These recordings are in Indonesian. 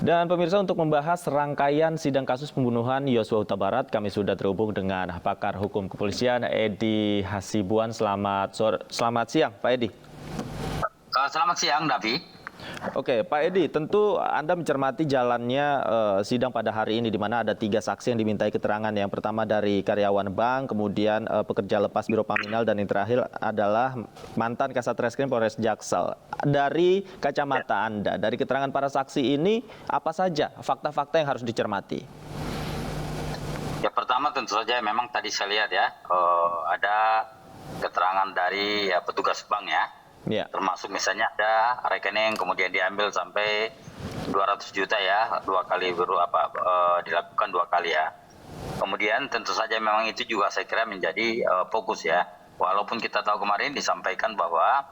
Dan pemirsa, untuk membahas rangkaian sidang kasus pembunuhan Yosua Huta Barat, kami sudah terhubung dengan pakar hukum kepolisian Edi Hasibuan. Selamat siang, Pak Edi. Selamat siang, Davi. Oke, Pak Edi, tentu Anda mencermati jalannya sidang pada hari ini, di mana ada 3 saksi yang dimintai keterangan. Yang pertama dari karyawan bank, kemudian pekerja lepas Biro Paminal, dan yang terakhir adalah mantan Kasat Reskrim Polres Jaksel. Dari kacamata Anda, dari keterangan para saksi ini, apa saja fakta-fakta yang harus dicermati? Ya, pertama tentu saja memang tadi saya lihat ya, ada keterangan dari petugas bank ya. Ya. Termasuk misalnya ada rekening kemudian diambil sampai 200 juta ya, dilakukan 2 kali ya. Kemudian tentu saja memang itu juga saya kira menjadi fokus ya. Walaupun kita tahu kemarin disampaikan bahwa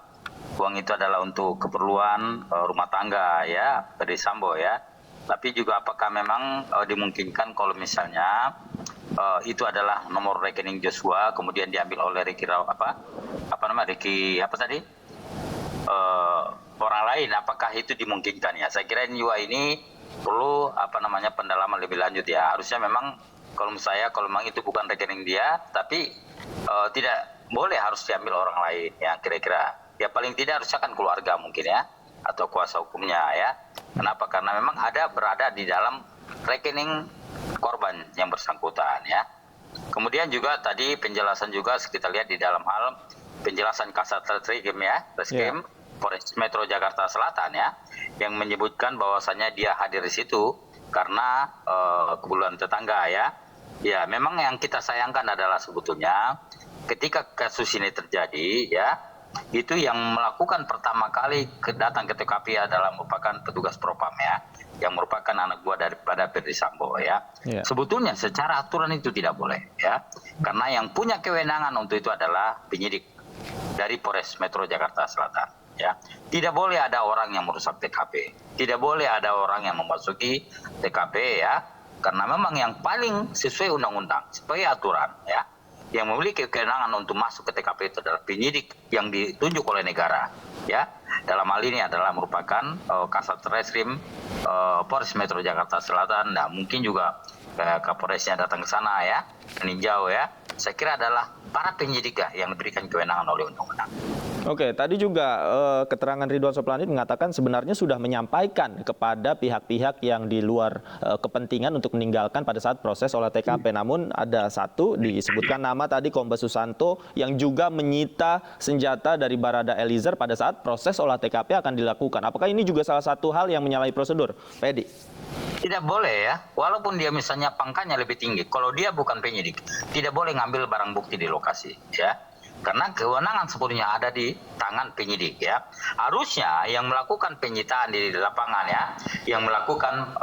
uang itu adalah untuk keperluan rumah tangga ya, Ferdy Sambo ya. Tapi juga apakah memang dimungkinkan kalau misalnya itu adalah nomor rekening Joshua kemudian diambil oleh Ricky orang lain, apakah itu dimungkinkan ya? Saya kira ini perlu pendalaman lebih lanjut ya. Harusnya memang kalau memang itu bukan rekening dia, tapi tidak boleh harus diambil orang lain ya, kira-kira. Ya paling tidak harusnya kan keluarga mungkin ya, atau kuasa hukumnya ya. Kenapa? Karena memang berada di dalam rekening korban yang bersangkutan ya. Kemudian juga tadi penjelasan juga kita lihat di dalam hal penjelasan Kasat Reskrim ya, Polres Metro Jakarta Selatan ya, yang menyebutkan bahwasannya dia hadir di situ karena kebutuhan tetangga ya. Ya, memang yang kita sayangkan adalah sebetulnya ketika kasus ini terjadi ya, itu yang melakukan pertama kali datang ke TKP adalah merupakan petugas Propam ya, yang merupakan anak buah daripada Ferdy Sambo ya. Sebetulnya secara aturan itu tidak boleh ya, karena yang punya kewenangan untuk itu adalah penyidik dari Polres Metro Jakarta Selatan. Ya, tidak boleh ada orang yang merusak TKP, tidak boleh ada orang yang memasuki TKP ya, karena memang yang paling sesuai undang-undang, sesuai aturan ya, yang memiliki kewenangan untuk masuk ke TKP itu adalah penyidik yang ditunjuk oleh negara ya. Dalam hal ini adalah merupakan Kasat Reskrim Polres Metro Jakarta Selatan. Nah, mungkin juga Kapolresnya datang ke sana ya, meninjau ya. Saya kira adalah para penyidik yang diberikan kewenangan oleh undang-undang. Oke, tadi juga keterangan Ridwan Soplanit mengatakan sebenarnya sudah menyampaikan kepada pihak-pihak yang di luar kepentingan untuk meninggalkan pada saat proses olah TKP. Namun ada satu disebutkan nama tadi, Kombes Susanto, yang juga menyita senjata dari Barada Eliezer pada saat proses olah TKP akan dilakukan. Apakah ini juga salah satu hal yang menyalahi prosedur, Pak Edi? Tidak boleh ya, walaupun dia misalnya pangkatnya lebih tinggi, kalau dia bukan penyidik, tidak boleh ngambil barang bukti di lokasi ya. Karena kewenangan sepenuhnya ada di tangan penyidik ya. Harusnya yang melakukan penyitaan di lapangan ya, yang melakukan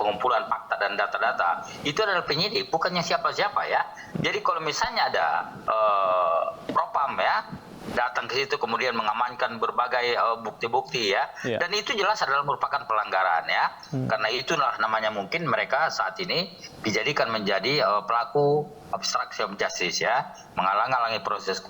pengumpulan fakta dan data-data itu adalah penyidik, bukannya siapa-siapa ya. Jadi kalau misalnya ada Propam ya datang ke situ kemudian mengamankan berbagai bukti-bukti ya, dan itu jelas adalah merupakan pelanggaran ya. Karena itulah namanya mungkin mereka saat ini dijadikan menjadi pelaku obstruction of justice ya, menghalang-halangi proses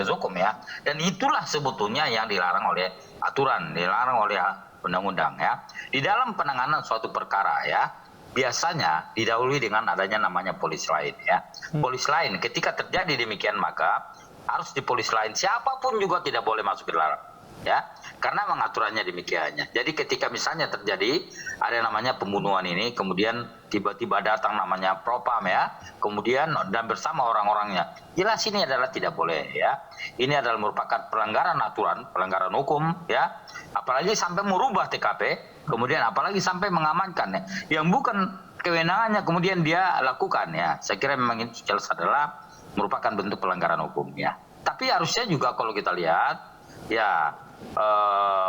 hukum ya. Dan itulah sebetulnya yang dilarang oleh aturan, dilarang oleh undang-undang ya. Di dalam penanganan suatu perkara ya, biasanya didahului dengan adanya namanya polis lain ya. Polis lain ketika terjadi demikian maka harus di polis lain, siapapun juga tidak boleh masuk ke dalam ya, karena mengaturannya demikiannya. Jadi ketika misalnya terjadi ada namanya pembunuhan ini, kemudian tiba-tiba datang namanya Propam ya, kemudian dan bersama orang-orangnya, jelas ini adalah tidak boleh ya. Ini adalah merupakan pelanggaran aturan, pelanggaran hukum ya, apalagi sampai merubah TKP, kemudian apalagi sampai mengamankan ya, yang bukan kewenangannya kemudian dia lakukan ya. Saya kira memang itu jelas adalah merupakan bentuk pelanggaran hukum ya. Tapi harusnya juga kalau kita lihat ya,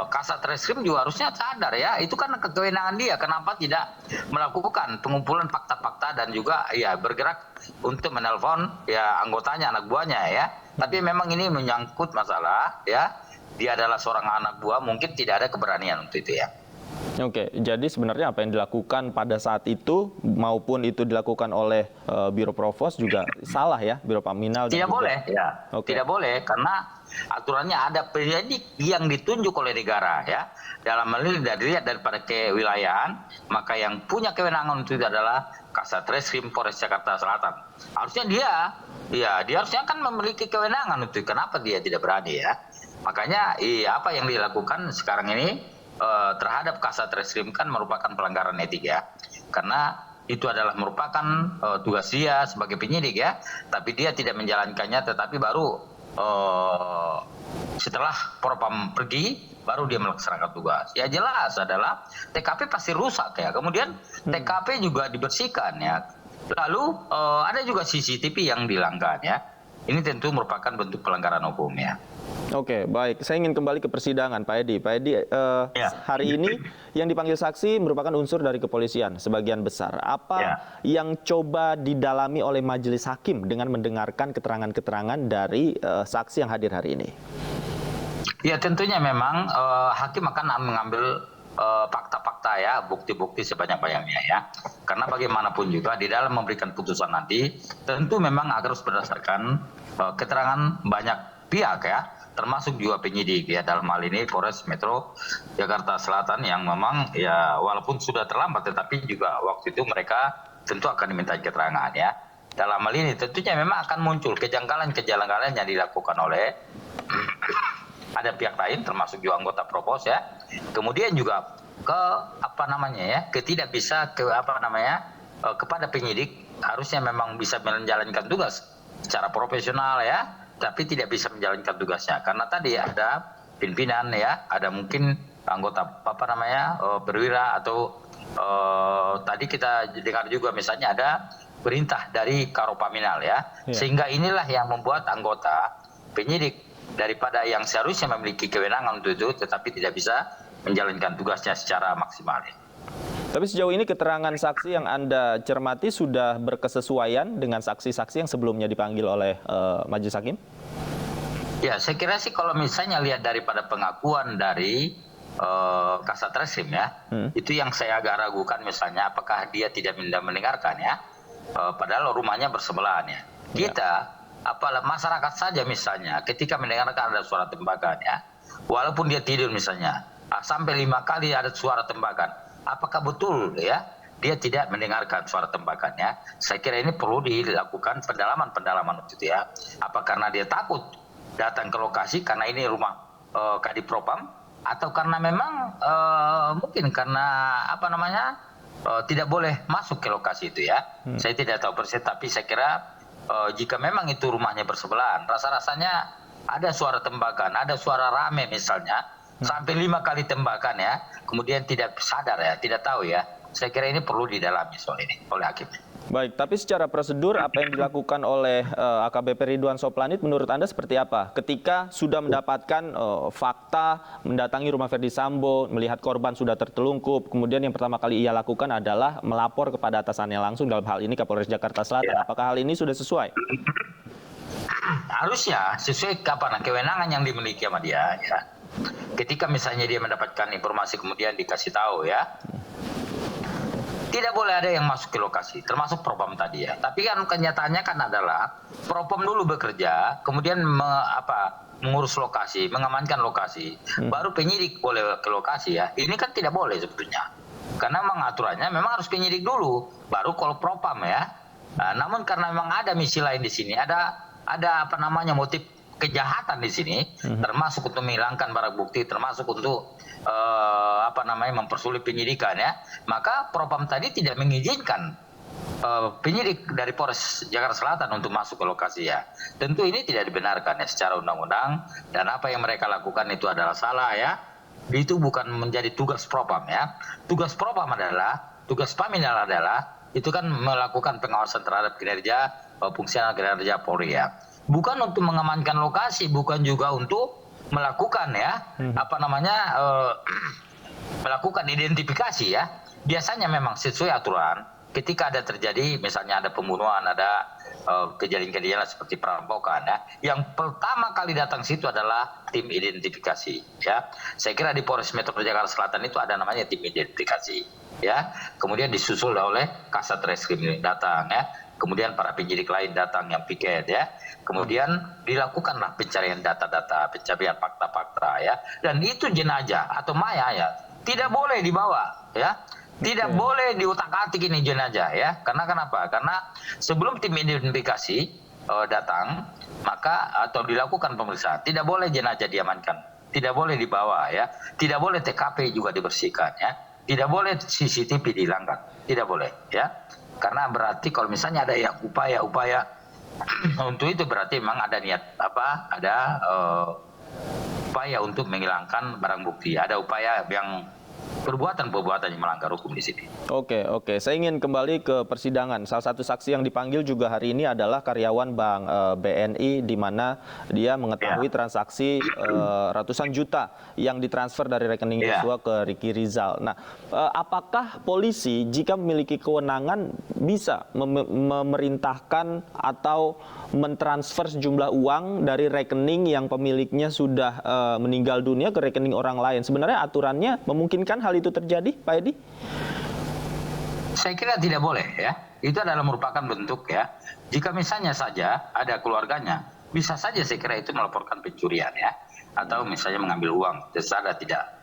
Kasat Reskrim juga harusnya sadar ya, itu kan kewenangan dia, kenapa tidak melakukan pengumpulan fakta-fakta dan juga ya bergerak untuk menelpon ya anggotanya, anak buahnya ya. Tapi memang ini menyangkut masalah ya, dia adalah seorang anak buah, mungkin tidak ada keberanian untuk itu ya. Oke, jadi sebenarnya apa yang dilakukan pada saat itu maupun itu dilakukan oleh Biro Provos juga salah ya, Biro Paminal dan Tidak juga. boleh, ya. Oke. Tidak boleh karena aturannya ada penyidik yang ditunjuk oleh negara ya. Dalam hal ini dilihat daripada kewilayahan, maka yang punya kewenangan itu adalah Kasat Reskrim Polres Jakarta Selatan. Harusnya dia harusnya kan memiliki kewenangan itu. Kenapa dia tidak berani ya? Makanya apa yang dilakukan sekarang ini terhadap Kasat Reskrim kan merupakan pelanggaran etik ya. Karena itu adalah merupakan tugas dia sebagai penyidik ya, tapi dia tidak menjalankannya, tetapi baru setelah Propam pergi baru dia melaksanakan tugas. Ya jelas adalah TKP pasti rusak ya. Kemudian TKP juga dibersihkan ya. Lalu ada juga CCTV yang dilanggar ya. Ini tentu merupakan bentuk pelanggaran hukum ya. Oke, baik. Saya ingin kembali ke persidangan, Pak Edi. Pak Edi, hari ini yang dipanggil saksi merupakan unsur dari kepolisian sebagian besar. Apa yang coba didalami oleh majelis hakim dengan mendengarkan keterangan-keterangan dari saksi yang hadir hari ini? Ya tentunya memang hakim akan mengambil fakta-fakta ya, bukti-bukti sebanyak-banyaknya ya. Karena bagaimanapun juga di dalam memberikan putusan nanti tentu memang harus berdasarkan keterangan banyak pihak ya, termasuk juga penyidik ya, dalam hal ini Polres Metro Jakarta Selatan yang memang ya walaupun sudah terlambat tetapi juga waktu itu mereka tentu akan diminta keterangan ya. Dalam hal ini tentunya memang akan muncul kejanggalan-kejanggalan yang dilakukan oleh ada pihak lain termasuk juga anggota Propos ya. Kemudian juga kepada penyidik harusnya memang bisa menjalankan tugas secara profesional ya, tapi tidak bisa menjalankan tugasnya karena tadi ada pimpinan ya, ada mungkin anggota perwira atau tadi kita dengar juga misalnya ada perintah dari Karopaminal ya. Sehingga inilah yang membuat anggota penyidik daripada yang seharusnya memiliki kewenangan untuk itu tetapi tidak bisa menjalankan tugasnya secara maksimal. Tapi sejauh ini keterangan saksi yang Anda cermati sudah berkesesuaian dengan saksi-saksi yang sebelumnya dipanggil oleh majelis hakim? Ya, saya kira sih kalau misalnya lihat daripada pengakuan dari Kasat Reskrim ya, itu yang saya agak ragukan misalnya apakah dia tidak mendengarkan ya, padahal rumahnya bersebelahan ya. Kita, apalah masyarakat saja misalnya ketika mendengarkan ada suara tembakan ya, walaupun dia tidur misalnya, sampai 5 kali ada suara tembakan. Apakah betul ya dia tidak mendengarkan suara tembakannya? Saya kira ini perlu dilakukan pendalaman itu ya. Apa karena dia takut datang ke lokasi karena ini rumah Kadif Propam, atau karena memang mungkin karena tidak boleh masuk ke lokasi itu ya. Saya tidak tahu persis, tapi saya kira jika memang itu rumahnya bersebelahan, rasa-rasanya ada suara tembakan, ada suara rame misalnya, sampai 5 kali tembakan ya, kemudian tidak sadar ya, tidak tahu ya. Saya kira ini perlu didalami soal ini oleh hakim. Baik, tapi secara prosedur apa yang dilakukan oleh AKBP Ridwan Soplanit menurut Anda seperti apa? Ketika sudah mendapatkan fakta, mendatangi rumah Ferdy Sambo, melihat korban sudah tertelungkup, kemudian yang pertama kali ia lakukan adalah melapor kepada atasannya langsung, dalam hal ini Kapolres Jakarta Selatan. Apakah hal ini sudah sesuai? Harusnya sesuai kewenangan yang dimiliki sama dia ya. Ketika misalnya dia mendapatkan informasi kemudian dikasih tahu ya, tidak boleh ada yang masuk ke lokasi, termasuk Propam tadi ya. Tapi kan kenyataannya kan adalah Propam dulu bekerja, kemudian mengurus lokasi, mengamankan lokasi, baru penyidik boleh ke lokasi ya. Ini kan tidak boleh sebetulnya, karena memang aturannya memang harus penyidik dulu, baru kalau Propam ya. Namun karena memang ada misi lain di sini, ada motif kejahatan di sini, termasuk untuk menghilangkan barang bukti, termasuk untuk mempersulit penyidikan ya, maka Propam tadi tidak mengizinkan penyidik dari Polres Jakarta Selatan untuk masuk ke lokasi ya. Tentu ini tidak dibenarkan ya secara undang-undang, dan apa yang mereka lakukan itu adalah salah ya. Itu bukan menjadi tugas Propam ya. Tugas Propam tugas Paminal adalah itu kan melakukan pengawasan terhadap kinerja fungsional kinerja Polri ya. Bukan untuk mengamankan lokasi, bukan juga untuk melakukan melakukan identifikasi ya. Biasanya memang sesuai aturan ketika ada terjadi misalnya ada pembunuhan, ada kejadian-kejadian seperti perampokan ya, yang pertama kali datang situ adalah tim identifikasi ya. Saya kira di Polres Metro Jakarta Selatan itu ada namanya tim identifikasi ya. Kemudian disusul oleh Kasat Reskrim datang ya. Kemudian para penyidik lain datang yang piket ya. Kemudian dilakukanlah pencarian data-data, pencarian fakta-fakta ya. Dan itu jenazah atau mayat ya tidak boleh dibawa ya. Tidak boleh diutak-atik ini jenazah ya. Karena kenapa? Karena sebelum tim identifikasi datang, maka atau dilakukan pemeriksaan, tidak boleh jenazah diamankan, tidak boleh dibawa ya, tidak boleh TKP juga dibersihkan ya, tidak boleh CCTV dihilangkan, tidak boleh ya. Karena berarti kalau misalnya ada yang upaya-upaya untuk itu berarti memang ada niat ada upaya untuk menghilangkan barang bukti, ada upaya yang perbuatan-perbuatan yang melanggar hukum di sini. Oke. Saya ingin kembali ke persidangan. Salah satu saksi yang dipanggil juga hari ini adalah karyawan Bank BNI, di mana dia mengetahui transaksi ratusan juta yang ditransfer dari rekening Joshua ke Ricky Rizal. Nah, apakah polisi jika memiliki kewenangan bisa memerintahkan atau mentransfer sejumlah uang dari rekening yang pemiliknya sudah meninggal dunia ke rekening orang lain? Sebenarnya aturannya memungkinkan hal itu terjadi, Pak Edi? Saya kira tidak boleh ya. Itu adalah merupakan bentuk ya. Jika misalnya saja ada keluarganya, bisa saja saya kira itu melaporkan pencurian ya, atau misalnya mengambil uang secara tidak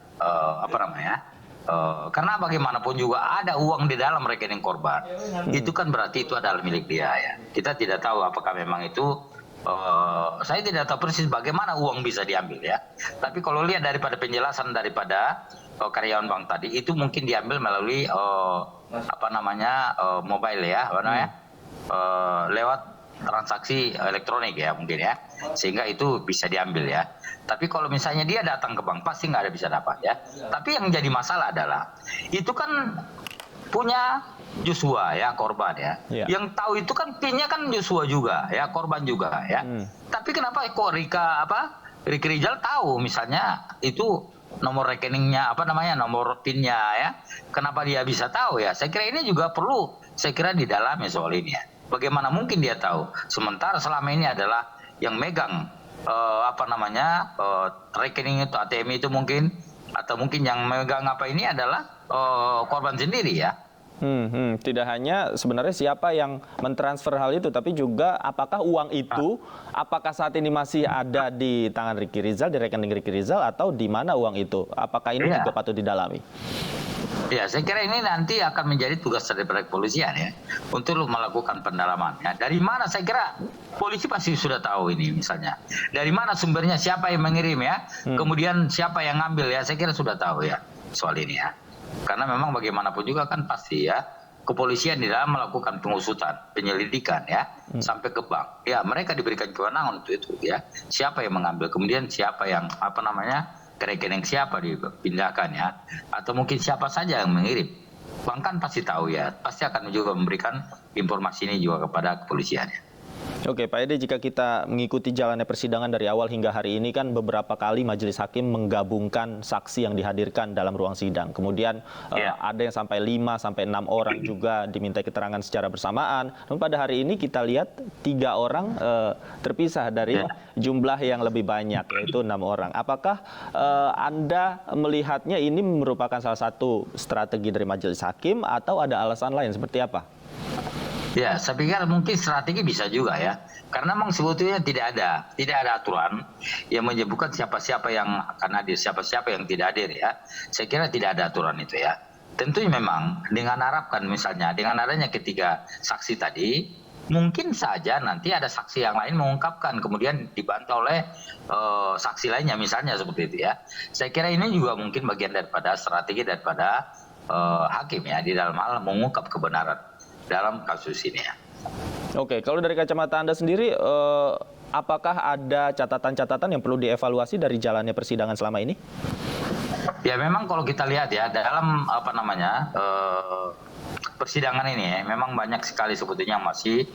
karena bagaimanapun juga ada uang di dalam rekening korban. Itu kan berarti itu adalah milik dia ya. Kita tidak tahu apakah memang itu saya tidak tahu persis bagaimana uang bisa diambil ya. Tapi kalau lihat daripada penjelasan daripada karyawan bank tadi, itu mungkin diambil melalui mobile ya, lewat transaksi elektronik ya mungkin ya, sehingga itu bisa diambil ya. Tapi kalau misalnya dia datang ke bank pasti nggak ada bisa dapat ya. Tapi yang jadi masalah adalah itu kan punya Joshua ya, korban ya. Yang tahu itu kan PIN-nya kan Joshua juga ya, korban juga ya. Tapi kenapa kok Ricky Rizal tahu misalnya itu nomor rekeningnya nomor PIN-nya ya. Kenapa dia bisa tahu ya? Saya kira ini juga perlu didalami soal ini ya. Bagaimana mungkin dia tahu? Sementara selama ini adalah yang megang rekening itu, ATM itu mungkin, atau mungkin yang megang ini adalah korban sendiri ya. Tidak hanya sebenarnya siapa yang mentransfer hal itu, tapi juga apakah uang itu apakah saat ini masih ada di tangan Ricky Rizal, di rekening Ricky Rizal, atau di mana uang itu? Apakah ini juga patut didalami? Ya, saya kira ini nanti akan menjadi tugas dari kepolisian ya, untuk melakukan pendalaman. Ya, dari mana saya kira polisi pasti sudah tahu ini misalnya. Dari mana sumbernya, siapa yang mengirim ya, kemudian siapa yang ngambil ya, saya kira sudah tahu ya soal ini ya. Karena memang bagaimanapun juga kan pasti ya, kepolisian di dalam melakukan pengusutan, penyelidikan ya, sampai ke bank. Ya, mereka diberikan kewenangan untuk itu ya. Siapa yang mengambil, kemudian siapa yang ke rekening siapa dipindahkan ya, atau mungkin siapa saja yang mengirim. Bank kan pasti tahu ya, pasti akan juga memberikan informasi ini juga kepada kepolisian ya. Oke, Pak Ede, jika kita mengikuti jalannya persidangan dari awal hingga hari ini kan beberapa kali majelis hakim menggabungkan saksi yang dihadirkan dalam ruang sidang. Kemudian ada yang sampai 5 sampai 6 orang juga diminta keterangan secara bersamaan. Namun pada hari ini kita lihat 3 orang terpisah dari jumlah yang lebih banyak, yaitu 6 orang. Apakah Anda melihatnya ini merupakan salah satu strategi dari majelis hakim atau ada alasan lain seperti apa? Ya, saya pikir mungkin strategi bisa juga ya. Karena memang sebetulnya tidak ada aturan yang menyebutkan siapa-siapa yang akan hadir, siapa-siapa yang tidak hadir ya. Saya kira tidak ada aturan itu ya. Tentunya memang dengan harapkan misalnya dengan adanya ketiga saksi tadi, mungkin saja nanti ada saksi yang lain mengungkapkan, kemudian dibantah oleh saksi lainnya misalnya seperti itu ya. Saya kira ini juga mungkin bagian daripada strategi daripada hakim ya, di dalam hal mengungkap kebenaran dalam kasus ini ya. Oke, kalau dari kacamata Anda sendiri, apakah ada catatan-catatan yang perlu dievaluasi dari jalannya persidangan selama ini? Ya, memang kalau kita lihat ya dalam persidangan ini ya, memang banyak sekali sebetulnya yang masih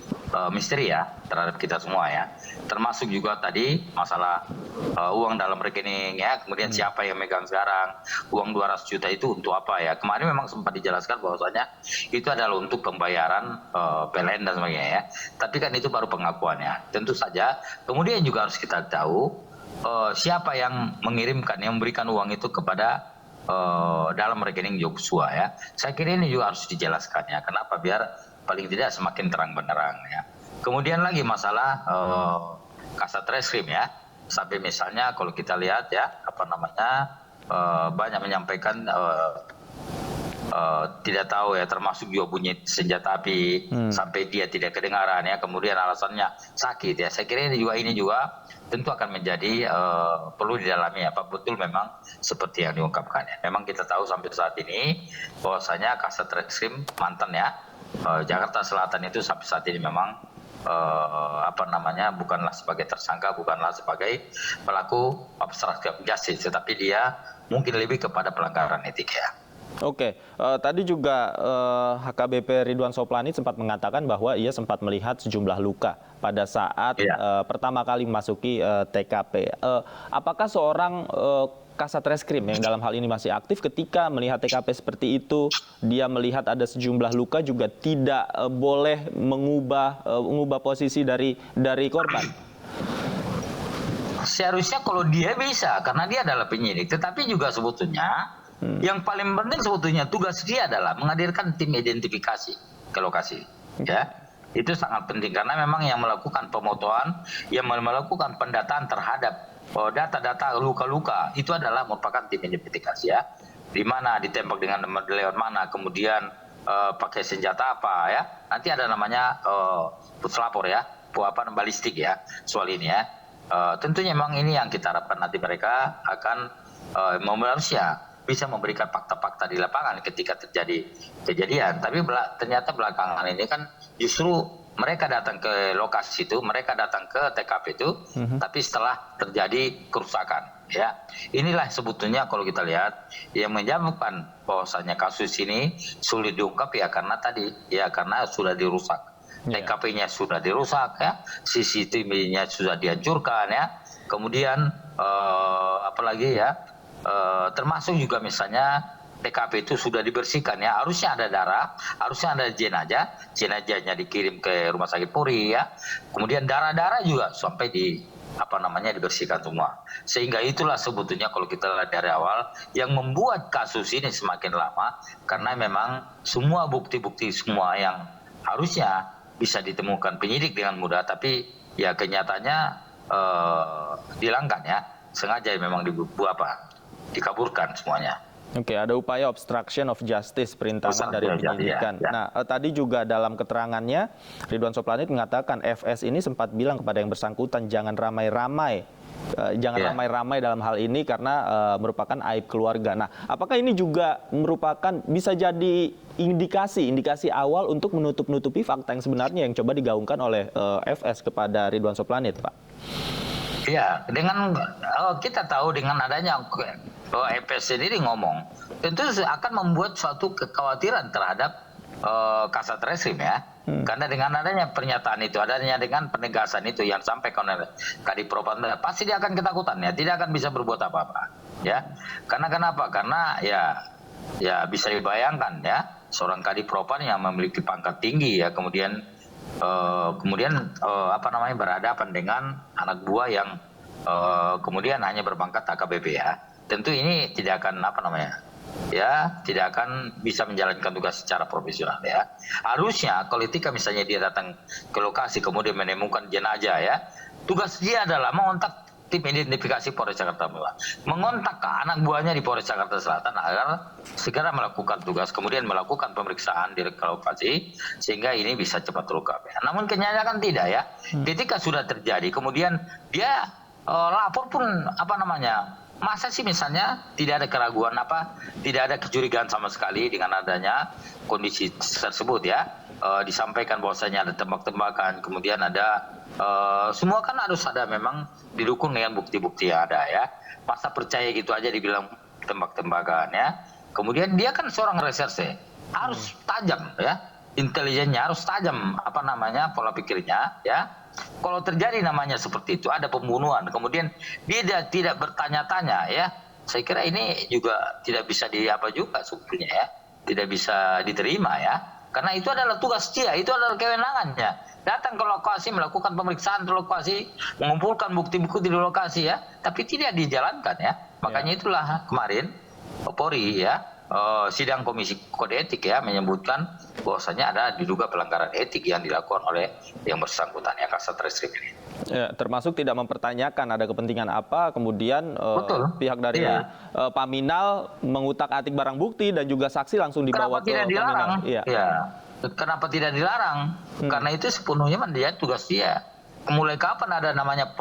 misteri ya terhadap kita semua ya. Termasuk juga tadi masalah uang dalam rekening ya, kemudian siapa yang megang sekarang, uang 200 juta itu untuk apa ya. Kemarin memang sempat dijelaskan bahwasanya itu adalah untuk pembayaran PLN dan sebagainya ya. Tapi kan itu baru pengakuannya. Tentu saja kemudian juga harus kita tahu siapa yang mengirimkan, yang memberikan uang itu kepada dalam rekening Joshua ya. Saya kira ini juga harus dijelaskan ya. Kenapa? Biar paling tidak semakin terang benderang ya. Kemudian lagi masalah Kasat Reskrim ya. Sampai misalnya kalau kita lihat ya, banyak menyampaikan tidak tahu ya, termasuk juga bunyi senjata api sampai dia tidak kedengaran ya, kemudian alasannya sakit ya. Saya kira ini juga tentu akan menjadi perlu didalami apa betul memang seperti yang diungkapkan ya. Memang kita tahu sampai saat ini bahwasanya Kasat Reskrim mantan ya Jakarta Selatan itu sampai saat ini memang bukanlah sebagai tersangka, bukanlah sebagai pelaku obstruction of justice, tetapi dia mungkin lebih kepada pelanggaran etik ya. Oke, tadi juga HKBP Ridwan Soplanit sempat mengatakan bahwa ia sempat melihat sejumlah luka pada saat pertama kali memasuki TKP. Apakah seorang Kasat Reskrim yang dalam hal ini masih aktif ketika melihat TKP seperti itu, dia melihat ada sejumlah luka juga tidak boleh mengubah posisi dari korban? Seharusnya kalau dia bisa, karena dia adalah penyidik. Tetapi juga sebetulnya yang paling penting sebetulnya tugas dia adalah menghadirkan tim identifikasi ke lokasi. Ya, itu sangat penting karena memang yang melakukan pemotoan, yang melakukan pendataan terhadap data-data luka-luka itu adalah merupakan tim identifikasi ya. Di mana ditembak dengan lewat mana, kemudian pakai senjata apa ya. Nanti ada namanya puslapor ya, balistik ya soal ini ya. Tentunya memang ini yang kita harapkan nanti mereka akan harusnya bisa memberikan fakta-fakta di lapangan ketika terjadi kejadian. Tapi ternyata belakangan ini kan justru mereka datang ke lokasi itu, mereka datang ke TKP itu, tapi setelah terjadi kerusakan. Ya, inilah sebetulnya kalau kita lihat yang menyebabkan bahwasanya kasus ini sulit diungkap ya karena sudah dirusak. TKP-nya sudah dirusak ya, CCTV-nya sudah dihancurkan ya. Kemudian apalagi ya, termasuk juga misalnya TKP itu sudah dibersihkan ya, harusnya ada darah, harusnya ada jenazahnya dikirim ke rumah sakit Polri ya. Kemudian darah-darah juga sampai dibersihkan semua. Sehingga itulah sebetulnya kalau kita lihat dari awal yang membuat kasus ini semakin lama karena memang semua bukti-bukti semua yang harusnya bisa ditemukan penyidik dengan mudah, tapi ya kenyataannya dihilangkan ya, sengaja memang dikaburkan semuanya. Oke, ada upaya obstruction of justice, perintangan dari penyidikan. Ya. Nah, tadi juga dalam keterangannya Ridwan Soplanit mengatakan FS ini sempat bilang kepada yang bersangkutan jangan ramai-ramai dalam hal ini karena merupakan aib keluarga. Nah, apakah ini juga merupakan bisa jadi indikasi awal untuk menutup-nutupi fakta yang sebenarnya yang coba digaungkan oleh FS kepada Ridwan Soplanit, Pak? Ya, kita tahu dengan adanya FS sendiri ngomong, tentu akan membuat suatu kekhawatiran terhadap Kasat Reskrim ya. Karena dengan adanya pernyataan itu, adanya dengan penegasan itu yang disampaikan oleh Kadipropam, pasti dia akan ketakutan ya, tidak akan bisa berbuat apa-apa ya. Karena kenapa? Karena ya bisa dibayangkan ya, seorang Kadipropam yang memiliki pangkat tinggi ya, kemudian berhadapan dengan anak buah yang kemudian hanya berpangkat AKBP ya. Tentu ini tidak akan tidak akan bisa menjalankan tugas secara profesional ya. Harusnya ketika misalnya dia datang ke lokasi kemudian menemukan jenazah ya, tugas dia adalah mengontak tim identifikasi Polres Jakarta Selatan, mengontak anak buahnya di Polres Jakarta Selatan agar segera melakukan tugas, kemudian melakukan pemeriksaan di lokasi sehingga ini bisa cepat terungkap ya. Namun kenyataan tidak ya. Ketika sudah terjadi kemudian dia lapor pun masa sih misalnya tidak ada keraguan tidak ada kecurigaan sama sekali dengan adanya kondisi tersebut ya. Disampaikan bahwasanya ada tembak-tembakan, kemudian ada semua kan harus ada memang didukung dengan bukti-bukti yang ada ya. Masa percaya gitu aja dibilang tembak-tembakan ya. Kemudian dia kan seorang reserse harus tajam ya, intelijennya harus tajam, apa namanya, pola pikirnya ya. Kalau terjadi namanya seperti itu, ada pembunuhan, kemudian dia tidak bertanya-tanya ya, saya kira ini juga tidak bisa apa juga sebetulnya ya, tidak bisa diterima ya, karena itu adalah tugas dia, itu adalah kewenangannya. Datang ke lokasi, melakukan pemeriksaan di lokasi, mengumpulkan bukti-bukti di lokasi ya, tapi tidak dijalankan ya. Makanya itulah kemarin Polri ya, sidang Komisi Kode Etik ya, menyebutkan bahwasanya ada diduga pelanggaran etik yang dilakukan oleh yang bersangkutan ya, Kasat Reskrim ini. Ya, termasuk tidak mempertanyakan ada kepentingan apa, kemudian pihak dari Paminal mengutak-atik barang bukti dan juga saksi langsung dibawa Kenapa tidak dilarang? Paminal. Ya. Kenapa tidak dilarang? Karena itu sepenuhnya dia tugas dia. Mulai kapan ada namanya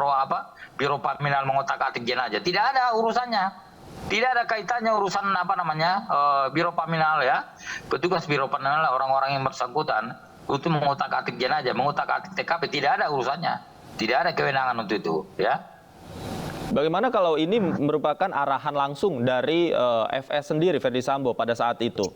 Biro Paminal mengotak-atik jenazah? Tidak ada urusannya. Tidak ada kaitannya urusan apa namanya Biro Paminal ya. Petugas Biro Paminal orang-orang yang bersangkutan untuk mengotak-atik jenazah, mengotak-atik TKP, tidak ada urusannya. Tidak ada kewenangan untuk itu ya. Bagaimana kalau ini merupakan arahan langsung dari FS sendiri, Ferdy Sambo pada saat itu?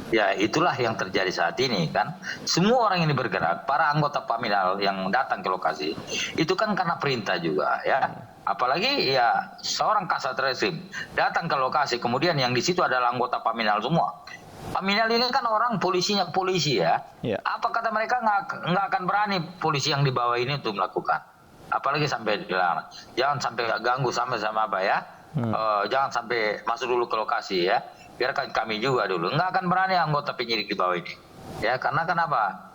Ya itulah yang terjadi saat ini kan. Semua orang ini bergerak, para anggota Paminal yang datang ke lokasi, itu kan karena perintah juga ya. Apalagi ya seorang Kasat Reskrim datang ke lokasi, kemudian yang di situ adalah anggota Paminal semua. Paminal ini kan orang polisinya polisi ya. Apa kata mereka nggak akan berani polisi yang di bawah ini untuk melakukan. Apalagi sampai dilarang. Jangan sampai ganggu sama apa ya. Jangan sampai masuk dulu ke lokasi ya. Biarkan kami juga dulu. Nggak akan berani anggota penyidik di bawah ini. Ya, karena kenapa?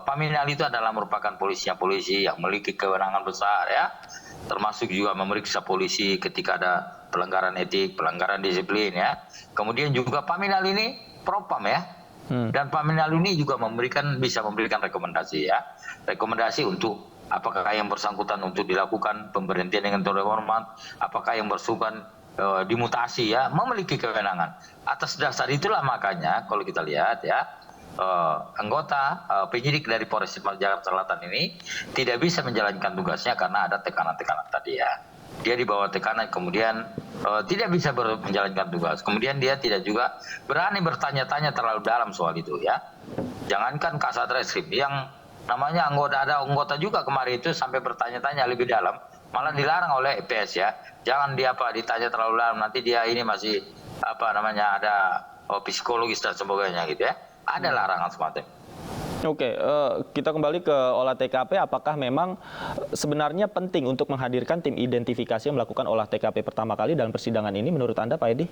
Paminal itu adalah merupakan polisi yang memiliki kewenangan besar ya. Termasuk juga memeriksa polisi ketika ada pelanggaran etik, pelanggaran disiplin ya. Kemudian juga Paminal ini propam ya. Dan Paminal ini juga bisa memberikan rekomendasi ya. Rekomendasi untuk apakah yang bersangkutan untuk dilakukan pemberhentian dengan terhormat, apakah yang bersangkutan dimutasi ya, memiliki kewenangan. Atas dasar itulah makanya kalau kita lihat ya, anggota penyidik dari Polres Jakarta Selatan ini tidak bisa menjalankan tugasnya karena ada tekanan-tekanan tadi ya. Dia di bawah tekanan, kemudian tidak bisa menjalankan tugas. Kemudian dia tidak juga berani bertanya-tanya terlalu dalam soal itu ya. Jangankan Kasat Reskrim, yang namanya ada anggota juga kemarin itu sampai bertanya-tanya lebih dalam, malah dilarang oleh EPS ya. Jangan ditanya terlalu dalam, nanti dia ini masih ada psikologis dan sebagainya gitu ya. Ada larangan semacam. Oke, kita kembali ke olah TKP. Apakah memang sebenarnya penting untuk menghadirkan tim identifikasi yang melakukan olah TKP pertama kali dalam persidangan ini menurut Anda, Pak Edi?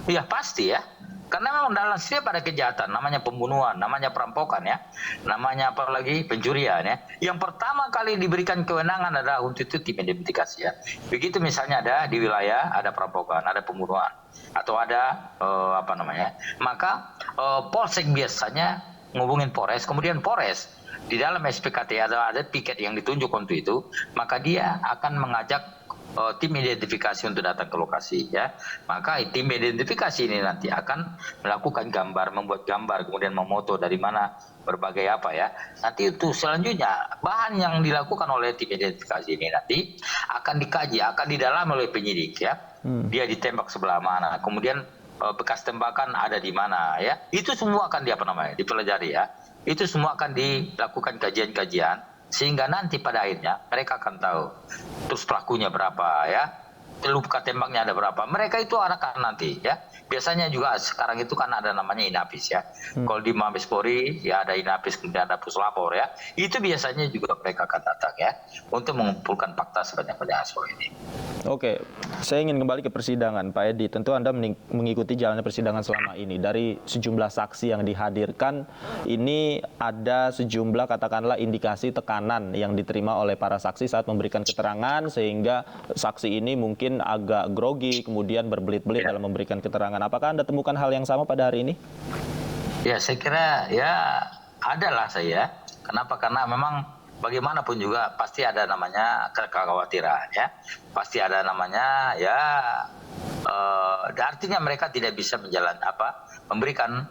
Iya pasti ya. Karena memang dalam setiap ada kejahatan, namanya pembunuhan, namanya perampokan ya, namanya apalagi pencurian ya. Yang pertama kali diberikan kewenangan adalah untuk itu tim identifikasi ya. Begitu misalnya ada di wilayah ada perampokan, ada pembunuhan, atau ada maka Polsek biasanya ngubungin Polres, kemudian Polres di dalam SPKT ada piket yang ditunjuk untuk itu, maka dia akan mengajak tim identifikasi untuk datang ke lokasi ya. Maka tim identifikasi ini nanti akan melakukan membuat gambar, kemudian memoto dari mana berbagai apa ya. Nanti itu selanjutnya bahan yang dilakukan oleh tim identifikasi ini nanti akan dikaji, akan didalami oleh penyidik ya. Dia ditembak sebelah mana, kemudian bekas tembakan ada di mana ya. Itu semua akan dipelajari ya. Itu semua akan dilakukan kajian-kajian sehingga nanti pada akhirnya mereka akan tahu terus pelakunya berapa ya, luka tembaknya ada berapa, mereka itu akan nanti ya. Biasanya juga sekarang itu kan ada namanya Inapis ya. Kalau di Mabes Polri ya ada Inapis, kemudian ada Puslapor ya, itu biasanya juga mereka akan datang ya untuk mengumpulkan fakta sebanyak-banyaknya soal ini. Oke, saya ingin kembali ke persidangan, Pak Edi. Tentu Anda mengikuti jalannya persidangan selama ini. Dari sejumlah saksi yang dihadirkan, ini ada sejumlah katakanlah indikasi tekanan yang diterima oleh para saksi saat memberikan keterangan, sehingga saksi ini mungkin agak grogi, kemudian berbelit-belit dalam memberikan keterangan. Apakah Anda temukan hal yang sama pada hari ini? Ya, saya kira ya adalah saya. Kenapa? Karena memang bagaimanapun juga pasti ada namanya kekhawatiran ya, pasti ada namanya ya, artinya mereka tidak bisa memberikan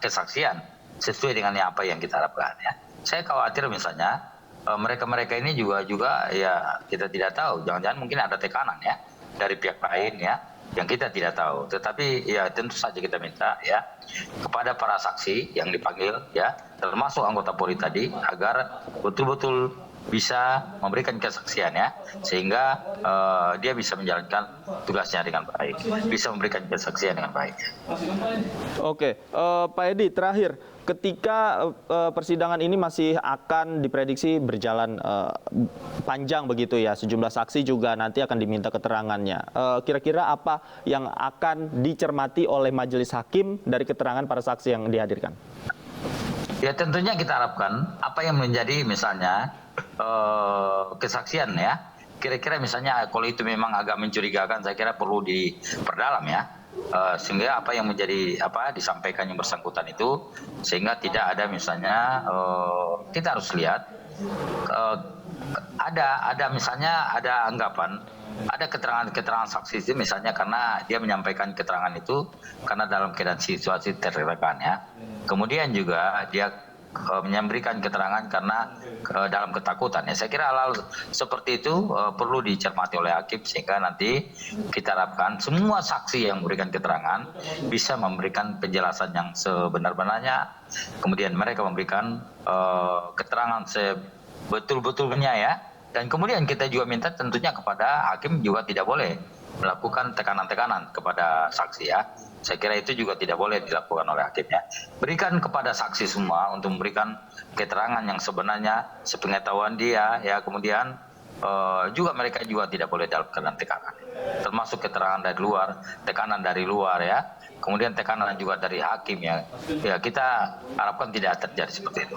kesaksian sesuai dengan apa yang kita harapkan ya. Saya khawatir misalnya mereka ini juga ya kita tidak tahu, jangan-jangan mungkin ada tekanan ya dari pihak lain ya, yang kita tidak tahu. Tetapi ya tentu saja kita minta ya kepada para saksi yang dipanggil ya, termasuk anggota Polri tadi, agar betul-betul bisa memberikan kesaksian ya, sehingga dia bisa menjalankan tugasnya dengan baik, bisa memberikan kesaksian dengan baik. Oke, Pak Edi, terakhir, ketika persidangan ini masih akan diprediksi berjalan panjang begitu ya, sejumlah saksi juga nanti akan diminta keterangannya. Kira-kira apa yang akan dicermati oleh majelis hakim dari keterangan para saksi yang dihadirkan? Ya tentunya kita harapkan apa yang menjadi misalnya kesaksian ya. Kira-kira misalnya kalau itu memang agak mencurigakan, saya kira perlu diperdalam ya. Sehingga apa yang menjadi disampaikan yang bersangkutan itu, sehingga tidak ada misalnya kita harus lihat ada misalnya ada anggapan, ada keterangan saksi itu misalnya karena dia menyampaikan keterangan itu karena dalam keadaan situasi tertekan ya. Kemudian juga dia memberikan keterangan karena dalam ketakutan ya. Saya kira hal-hal seperti itu perlu dicermati oleh hakim, sehingga nanti kita harapkan semua saksi yang memberikan keterangan bisa memberikan penjelasan yang sebenar-benarnya, kemudian mereka memberikan keterangan sebetul-betulnya ya. Dan kemudian kita juga minta tentunya kepada hakim juga tidak boleh melakukan tekanan-tekanan kepada saksi ya. Saya kira itu juga tidak boleh dilakukan oleh hakimnya. Berikan kepada saksi semua untuk memberikan keterangan yang sebenarnya sepengetahuan dia ya. Kemudian juga mereka juga tidak boleh dalam keadaan tekanan, termasuk keterangan dari luar, tekanan dari luar ya. Kemudian tekanan juga dari hakim ya. Ya kita harapkan tidak terjadi seperti itu.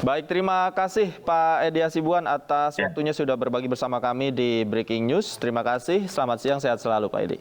Baik, terima kasih Pak Edi Hasibuan atas waktunya sudah berbagi bersama kami di Breaking News. Terima kasih, selamat siang, sehat selalu Pak Edi.